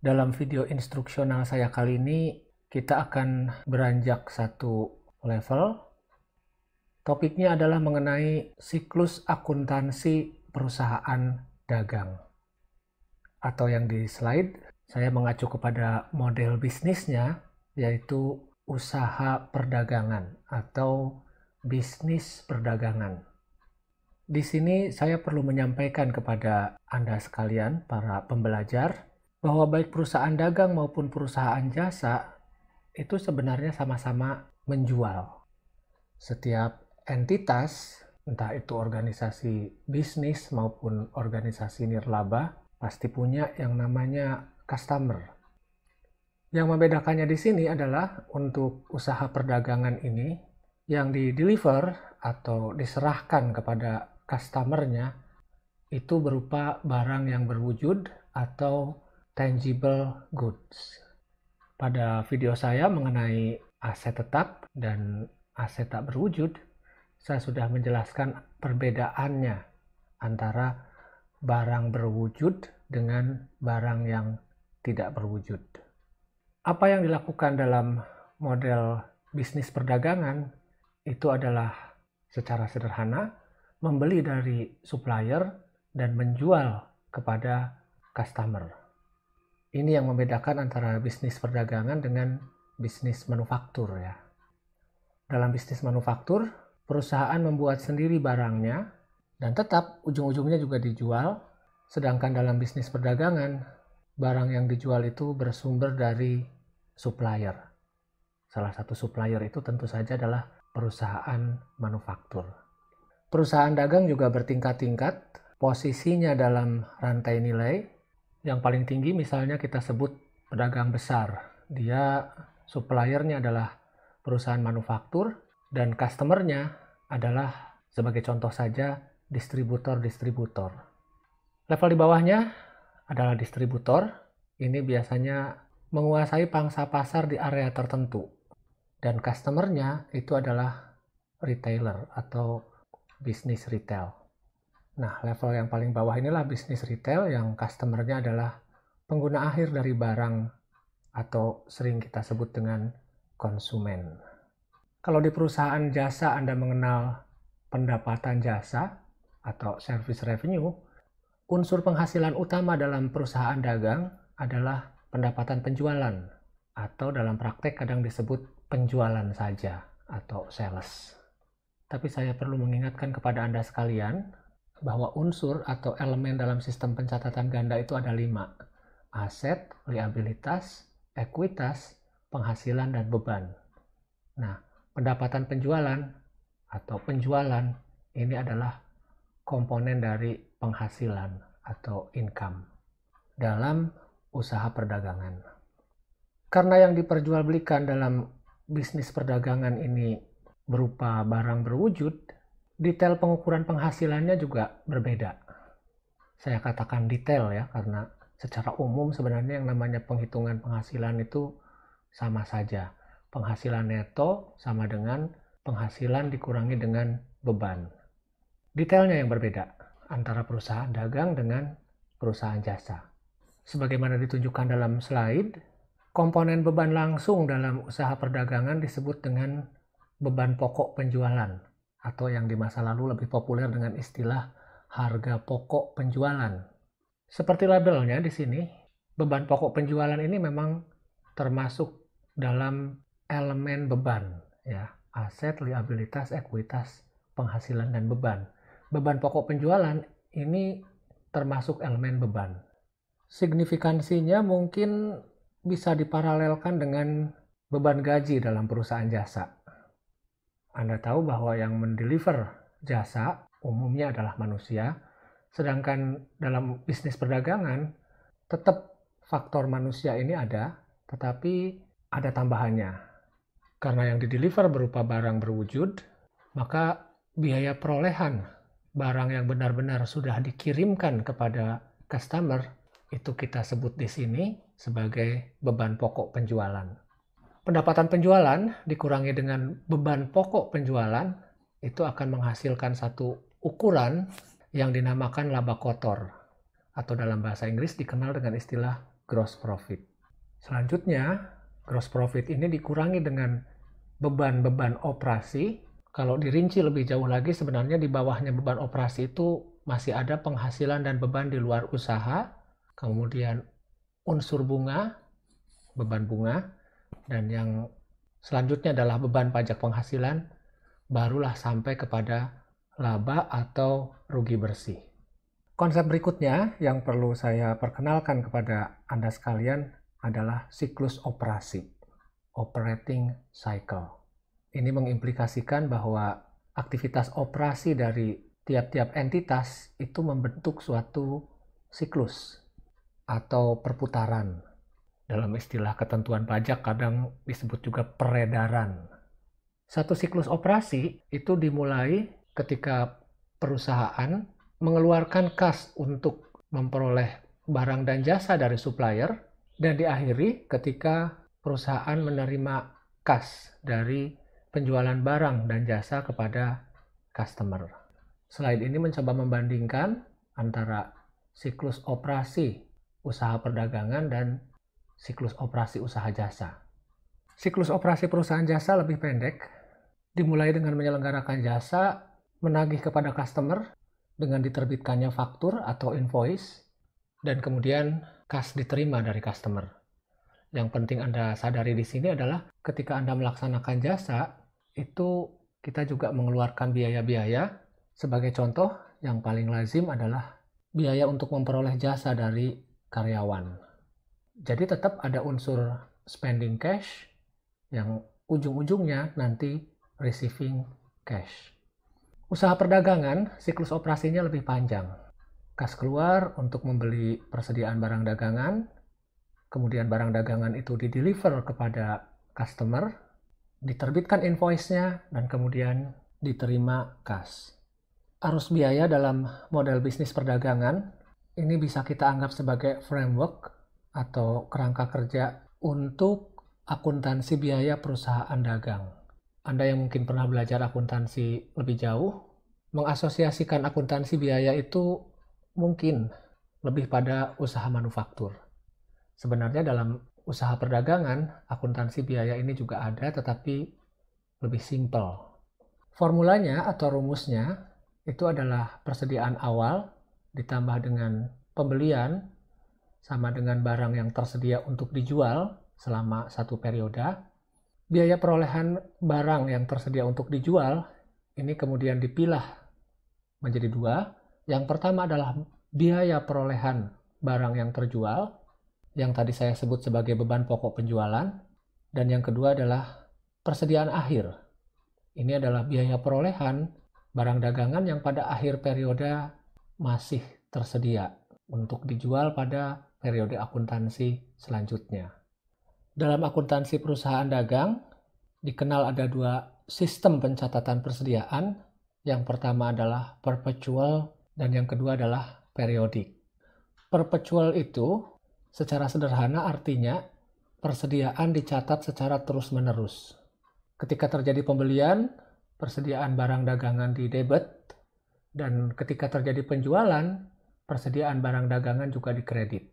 Dalam video instruksional saya kali ini, kita akan beranjak satu level. Topiknya adalah mengenai siklus akuntansi perusahaan dagang. Atau yang di slide, saya mengacu kepada model bisnisnya, yaitu usaha perdagangan atau bisnis perdagangan. Di sini saya perlu menyampaikan kepada Anda sekalian, para pembelajar, bahwa baik perusahaan dagang maupun perusahaan jasa itu sebenarnya sama-sama menjual. Setiap entitas, entah itu organisasi bisnis maupun organisasi nirlaba, pasti punya yang namanya customer. Yang membedakannya di sini adalah untuk usaha perdagangan ini, yang di-deliver atau diserahkan kepada customernya itu berupa barang yang berwujud atau tangible goods. Pada video saya mengenai aset tetap dan aset tak berwujud, saya sudah menjelaskan perbedaannya antara barang berwujud dengan barang yang tidak berwujud. Apa yang dilakukan dalam model bisnis perdagangan itu adalah secara sederhana membeli dari supplier dan menjual kepada customer. Ini yang membedakan antara bisnis perdagangan dengan bisnis manufaktur ya. Dalam bisnis manufaktur, perusahaan membuat sendiri barangnya dan tetap ujung-ujungnya juga dijual. Sedangkan dalam bisnis perdagangan, barang yang dijual itu bersumber dari supplier. Salah satu supplier itu tentu saja adalah perusahaan manufaktur. Perusahaan dagang juga bertingkat-tingkat posisinya dalam rantai nilai. Yang paling tinggi misalnya kita sebut pedagang besar. Dia suppliernya adalah perusahaan manufaktur dan customernya adalah sebagai contoh saja distributor-distributor. Level di bawahnya adalah distributor. Ini biasanya menguasai pangsa pasar di area tertentu. Dan customernya itu adalah retailer atau bisnis retail. Nah, level yang paling bawah inilah bisnis retail yang customernya adalah pengguna akhir dari barang atau sering kita sebut dengan konsumen. Kalau di perusahaan jasa Anda mengenal pendapatan jasa atau service revenue, unsur penghasilan utama dalam perusahaan dagang adalah pendapatan penjualan atau dalam praktek kadang disebut penjualan saja atau sales. Tapi saya perlu mengingatkan kepada Anda sekalian bahwa unsur atau elemen dalam sistem pencatatan ganda itu ada 5. Aset, liabilitas, ekuitas, penghasilan, dan beban. Nah, pendapatan penjualan atau penjualan ini adalah komponen dari penghasilan atau income dalam usaha perdagangan. Karena yang diperjualbelikan dalam bisnis perdagangan ini berupa barang berwujud, detail pengukuran penghasilannya juga berbeda. Saya katakan detail ya, karena secara umum sebenarnya yang namanya penghitungan penghasilan itu sama saja. Penghasilan neto sama dengan penghasilan dikurangi dengan beban. Detailnya yang berbeda antara perusahaan dagang dengan perusahaan jasa. Sebagaimana ditunjukkan dalam slide, komponen beban langsung dalam usaha perdagangan disebut dengan beban pokok penjualan atau yang di masa lalu lebih populer dengan istilah harga pokok penjualan. Seperti labelnya di sini, beban pokok penjualan ini memang termasuk dalam elemen beban ya, aset, liabilitas, ekuitas, penghasilan, dan beban. Beban pokok penjualan ini termasuk elemen beban. Signifikansinya mungkin bisa diparalelkan dengan beban gaji dalam perusahaan jasa. Anda tahu bahwa yang mendeliver jasa umumnya adalah manusia, sedangkan dalam bisnis perdagangan tetap faktor manusia ini ada, tetapi ada tambahannya. Karena yang dideliver berupa barang berwujud, maka biaya perolehan barang yang benar-benar sudah dikirimkan kepada customer itu kita sebut di sini sebagai beban pokok penjualan. Pendapatan penjualan dikurangi dengan beban pokok penjualan itu akan menghasilkan satu ukuran yang dinamakan laba kotor atau dalam bahasa Inggris dikenal dengan istilah gross profit. Selanjutnya, gross profit ini dikurangi dengan beban-beban operasi. Kalau dirinci lebih jauh lagi, sebenarnya di bawahnya beban operasi itu masih ada penghasilan dan beban di luar usaha, kemudian unsur bunga, beban bunga, dan yang selanjutnya adalah beban pajak penghasilan, barulah sampai kepada laba atau rugi bersih. Konsep berikutnya yang perlu saya perkenalkan kepada Anda sekalian adalah siklus operasi, operating cycle. Ini mengimplikasikan bahwa aktivitas operasi dari tiap-tiap entitas itu membentuk suatu siklus atau perputaran. Dalam istilah ketentuan pajak kadang disebut juga peredaran. Satu siklus operasi itu dimulai ketika perusahaan mengeluarkan kas untuk memperoleh barang dan jasa dari supplier, dan diakhiri ketika perusahaan menerima kas dari penjualan barang dan jasa kepada customer. Slide ini mencoba membandingkan antara siklus operasi usaha perdagangan dan siklus operasi usaha jasa. Siklus operasi perusahaan jasa lebih pendek, dimulai dengan menyelenggarakan jasa, menagih kepada customer dengan diterbitkannya faktur atau invoice, dan kemudian kas diterima dari customer. Yang penting Anda sadari di sini adalah ketika Anda melaksanakan jasa, itu kita juga mengeluarkan biaya-biaya. Sebagai contoh, yang paling lazim adalah biaya untuk memperoleh jasa dari karyawan. Jadi tetap ada unsur spending cash yang ujung-ujungnya nanti receiving cash. Usaha perdagangan, siklus operasinya lebih panjang. Kas keluar untuk membeli persediaan barang dagangan, kemudian barang dagangan itu dideliver kepada customer, diterbitkan invoice-nya, dan kemudian diterima kas. Arus biaya dalam model bisnis perdagangan, ini bisa kita anggap sebagai framework atau kerangka kerja untuk akuntansi biaya perusahaan dagang. Anda yang mungkin pernah belajar akuntansi lebih jauh, mengasosiasikan akuntansi biaya itu mungkin lebih pada usaha manufaktur. Sebenarnya dalam usaha perdagangan, akuntansi biaya ini juga ada, tetapi lebih simpel. Formulanya atau rumusnya itu adalah persediaan awal ditambah dengan pembelian sama dengan barang yang tersedia untuk dijual selama satu periode. Biaya perolehan barang yang tersedia untuk dijual ini kemudian dipilah menjadi dua. Yang pertama adalah biaya perolehan barang yang terjual, yang tadi saya sebut sebagai beban pokok penjualan, dan yang kedua adalah persediaan akhir. Ini adalah biaya perolehan barang dagangan yang pada akhir periode masih tersedia untuk dijual pada periode akuntansi selanjutnya. Dalam akuntansi perusahaan dagang, dikenal ada dua sistem pencatatan persediaan. Yang pertama adalah perpetual dan yang kedua adalah periodik. Perpetual itu secara sederhana artinya persediaan dicatat secara terus-menerus. Ketika terjadi pembelian, persediaan barang dagangan di debit, dan ketika terjadi penjualan, persediaan barang dagangan juga dikredit.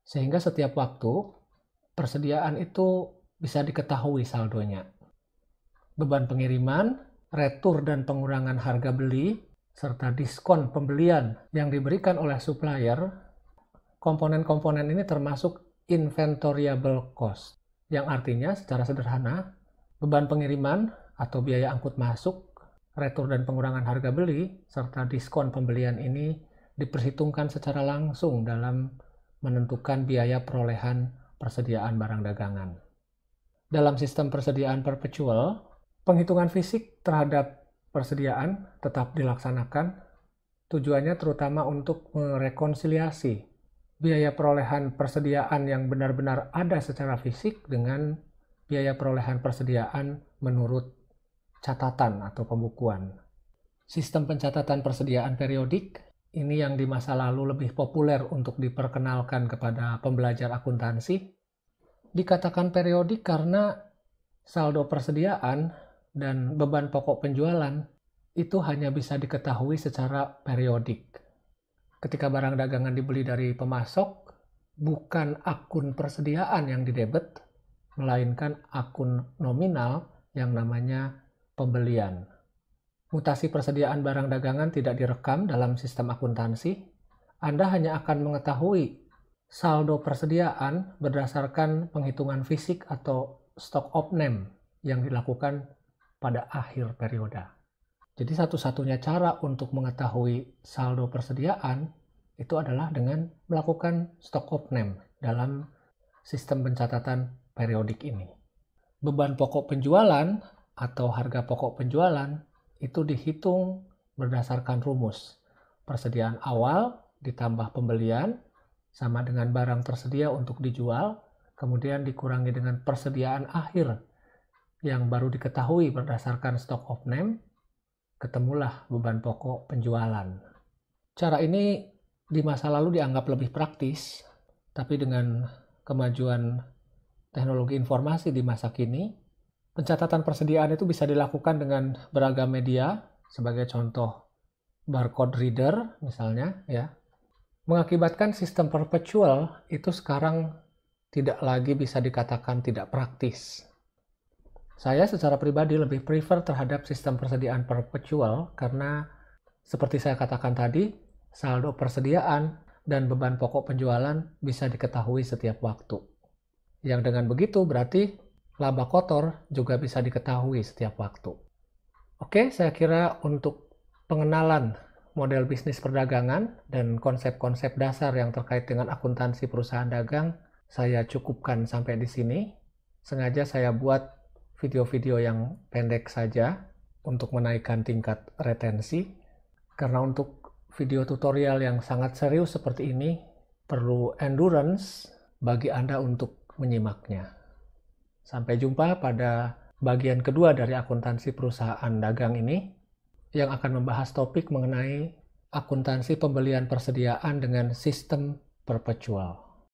Sehingga setiap waktu, persediaan itu bisa diketahui saldonya. Beban pengiriman, retur dan pengurangan harga beli, serta diskon pembelian yang diberikan oleh supplier, komponen-komponen ini termasuk inventoriable cost, yang artinya secara sederhana, beban pengiriman atau biaya angkut masuk, retur dan pengurangan harga beli, serta diskon pembelian ini diperhitungkan secara langsung dalam menentukan biaya perolehan persediaan barang dagangan. Dalam sistem persediaan perpetual, penghitungan fisik terhadap persediaan tetap dilaksanakan. Tujuannya terutama untuk merekonsiliasi biaya perolehan persediaan yang benar-benar ada secara fisik dengan biaya perolehan persediaan menurut catatan atau pembukuan. Sistem pencatatan persediaan periodik ini yang di masa lalu lebih populer untuk diperkenalkan kepada pembelajar akuntansi. Dikatakan periodik karena saldo persediaan dan beban pokok penjualan itu hanya bisa diketahui secara periodik. Ketika barang dagangan dibeli dari pemasok, bukan akun persediaan yang didebet, melainkan akun nominal yang namanya pembelian. Mutasi persediaan barang dagangan tidak direkam dalam sistem akuntansi. Anda hanya akan mengetahui saldo persediaan berdasarkan penghitungan fisik atau stock of name yang dilakukan pada akhir periode. Jadi satu-satunya cara untuk mengetahui saldo persediaan itu adalah dengan melakukan stock of name dalam sistem pencatatan periodik ini. Beban pokok penjualan atau harga pokok penjualan itu dihitung berdasarkan rumus. Persediaan awal ditambah pembelian sama dengan barang tersedia untuk dijual, kemudian dikurangi dengan persediaan akhir yang baru diketahui berdasarkan stock of name, ketemulah beban pokok penjualan. Cara ini di masa lalu dianggap lebih praktis, tapi dengan kemajuan teknologi informasi di masa kini, pencatatan persediaan itu bisa dilakukan dengan beragam media, sebagai contoh barcode reader misalnya, ya. Mengakibatkan sistem perpetual itu sekarang tidak lagi bisa dikatakan tidak praktis. Saya secara pribadi lebih prefer terhadap sistem persediaan perpetual karena seperti saya katakan tadi, saldo persediaan dan beban pokok penjualan bisa diketahui setiap waktu. Yang dengan begitu berarti laba kotor juga bisa diketahui setiap waktu. Oke, saya kira untuk pengenalan model bisnis perdagangan dan konsep-konsep dasar yang terkait dengan akuntansi perusahaan dagang, saya cukupkan sampai di sini. Sengaja saya buat video-video yang pendek saja untuk menaikkan tingkat retensi. Karena untuk video tutorial yang sangat serius seperti ini, perlu endurance bagi Anda untuk menyimaknya. Sampai jumpa pada bagian kedua dari akuntansi perusahaan dagang ini yang akan membahas topik mengenai akuntansi pembelian persediaan dengan sistem perpetual.